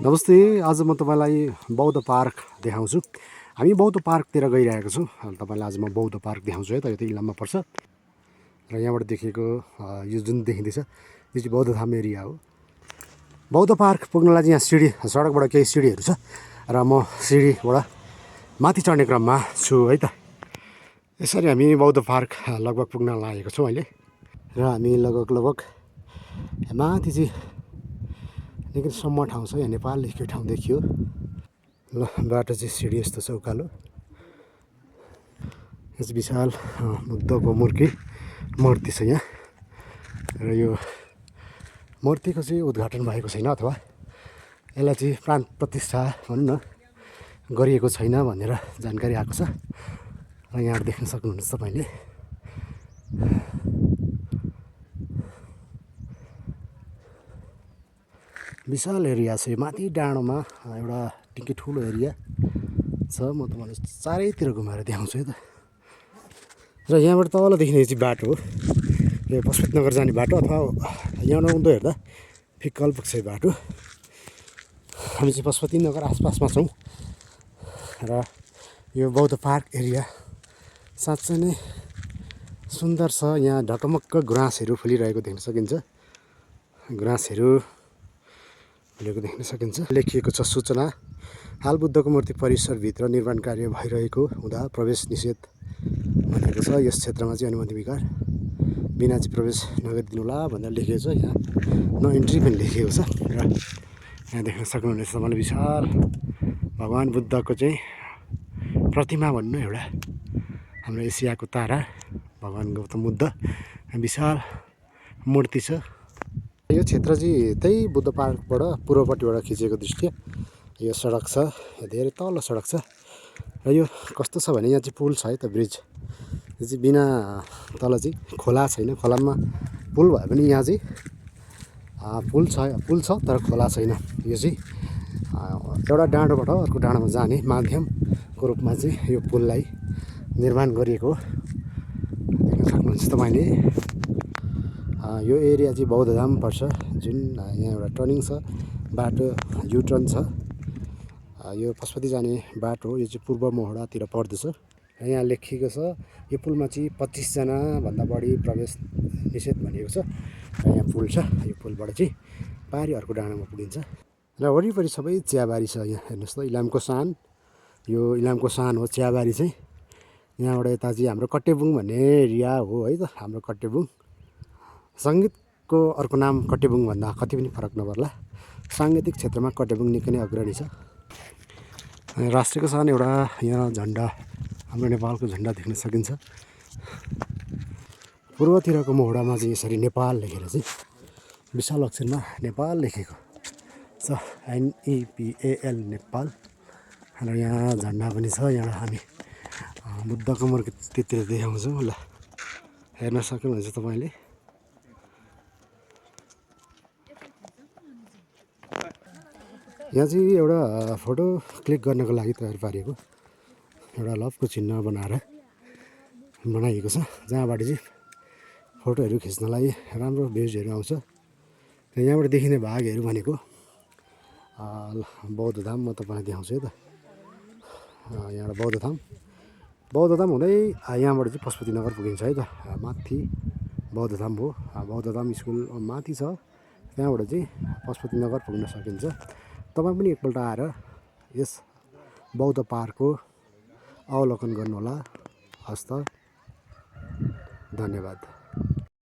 नमस्ते। आज म तपाईँलाई बौद्ध पार्क देखाउँछु। हामी बौद्ध पार्कतिर गइरहेको छौँ। तपाईँलाई आज म बौद्ध पार्क देखाउँछु है त। यो त इलाममा पर्छ र यहाँबाट देखिएको यो जुन देखिँदैछ यो चाहिँ बौद्ध धाम एरिया हो। बौद्ध पार्क पुग्नलाई चाहिँ यहाँ सिँढी सडकबाट केही सिँढीहरू छ र म सिँढीबाट माथि चढ्ने क्रममा छु है त। यसरी हामी बौद्ध पार्क लगभग पुग्न लागेको छौँ अहिले र हामी लगभग माथि चाहिँ निकै सम्म ठाउँ छ। यहाँ नेपाल लेखेको ठाउँ देखियो। ल बाटो चाहिँ सिँढी यस्तो छ उकालो। यो चाहिँ विशाल बुद्धको मूर्ति छ यहाँ र यो मूर्तिको चाहिँ उद्घाटन भएको छैन अथवा यसलाई चाहिँ प्राण प्रतिष्ठा भनौँ न गरिएको छैन भनेर जानकारी आएको छ र यहाँबाट देख्न सक्नुहुन्छ तपाईँले। विशाल एरिया छ। माथि डाँडोमा एउटा निकै ठुलो एरिया छ। म तपाईँलाई चारैतिर घुमाएर देखाउँछु है त। र यहाँबाट तल देखिने चाहिँ बाटो हो। यो पशुपतिनगर जाने बाटो अथवा यहाँ नहुँदो हेर्दा फिक्कल पुग्छ बाटो। हामी चाहिँ पशुपतिनगर आसपासमा छौँ र यो बौद्ध पार्क एरिया साँच्चै नै सुन्दर छ। यहाँ ढकमक्क गुराँसहरू फुलिरहेको देख्न सकिन्छ। गुराँसहरू देख्न सकिन्छ। लेखिएको छ सूचना हाल बुद्धको मूर्ति परिसरभित्र निर्माण कार्य भइरहेको हुँदा प्रवेश निषेध भनेको छ। यस क्षेत्रमा चाहिँ अनुमति बिना चाहिँ प्रवेश नगरिदिनुहोला भनेर लेखिएको छ। यहाँ नो इन्ट्री पनि लेखिएको छ र यहाँ देख्न सक्नुहुनेछ तपाईँले विशाल भगवान् बुद्धको चाहिँ प्रतिमा भन्नु एउटा हाम्रो एसियाको तारा भगवान् गौतम बुद्ध विशाल मूर्ति छ। यो क्षेत्र चाहिँ त्यही बुद्ध पार्कबाट पूर्वपट्टिबाट खिचेको दृश्य। यो सडक छ, धेरै तल सडक छ र यो कस्तो छ भने यहाँ चाहिँ पुल छ है त, ब्रिज। यो चाहिँ बिना तल चाहिँ खोला छैन। खोलामा पुल भए पनि यहाँ चाहिँ पुल छ तर खोला छैन। यो चाहिँ एउटा डाँडोबाट अर्को डाँडोमा जाने माध्यमको रूपमा चाहिँ यो पुललाई निर्माण गरिएको देख्न सक्नुहुन्छ तपाईँले। यो एरिया चाहिँ बौद्ध धाम पर्छ जुन यहाँ एउटा टर्निङ छ, बाटो युटर्न छ। यो पशुपति जाने बाटो हो। यो चाहिँ पूर्व मोहडातिर पर्दछ र यहाँ लेखिएको छ यो पुलमा चाहिँ 25 जना भन्दा बढी प्रवेश निषेध भनिएको छ र यहाँ पुल छ। यो पुलबाट चाहिँ पारि अर्को डाँडामा पुगिन्छ र वरिपरि सबै चियाबारी छ। यहाँ हेर्नुहोस् त इलामको सान, यो इलामको सान हो चियाबारी चाहिँ। यहाँबाट यता चाहिँ हाम्रो कटेबुङ भन्ने एरिया हो है त। हाम्रो कटेबुङ सङ्गीतको अर्को नाम कटेबुङ भन्दा कति पनि फरक नपर्ला। साङ्गीतिक क्षेत्रमा कटेबुङ निकै नै अग्रणी छ। राष्ट्रियको सान एउटा यहाँ झन्डा, हाम्रो नेपालको झन्डा देख्न सकिन्छ। पूर्वतिरको मोहडामा चाहिँ यसरी नेपाल लेखेर चाहिँ विशाल अक्षरमा नेपाल लेखेको छ, NEPAL नेपाल। र यहाँ झन्डा पनि छ। यहाँ हामी बुद्धको मूर्तितिर देखाउँछौँ। ल हेर्न सक्नुहुन्छ तपाईँले। यहाँ चाहिँ एउटा फोटो क्लिक गर्नको लागि तयार पारिएको एउटा लभको चिन्ह बनाइएको छ, जहाँबाट चाहिँ फोटोहरू खिच्नलाई राम्रो भ्युजहरू आउँछ। र यहाँबाट देखिने भागहरू भनेको बौद्ध धाम म तपाईँलाई देखाउँछु है त। यहाँबाट बौद्ध धाम हुँदै यहाँबाट चाहिँ पशुपतिनगर पुगिन्छ है त। माथि बौद्ध धाम हो। बौद्ध धाम स्कुल माथि छ, त्यहाँबाट चाहिँ पशुपतिनगर पुग्न सकिन्छ। तपाईँ पनि एकपल्ट आएर यस बौद्ध पार्कको अवलोकन गर्नुहोला। हस्त, धन्यवाद।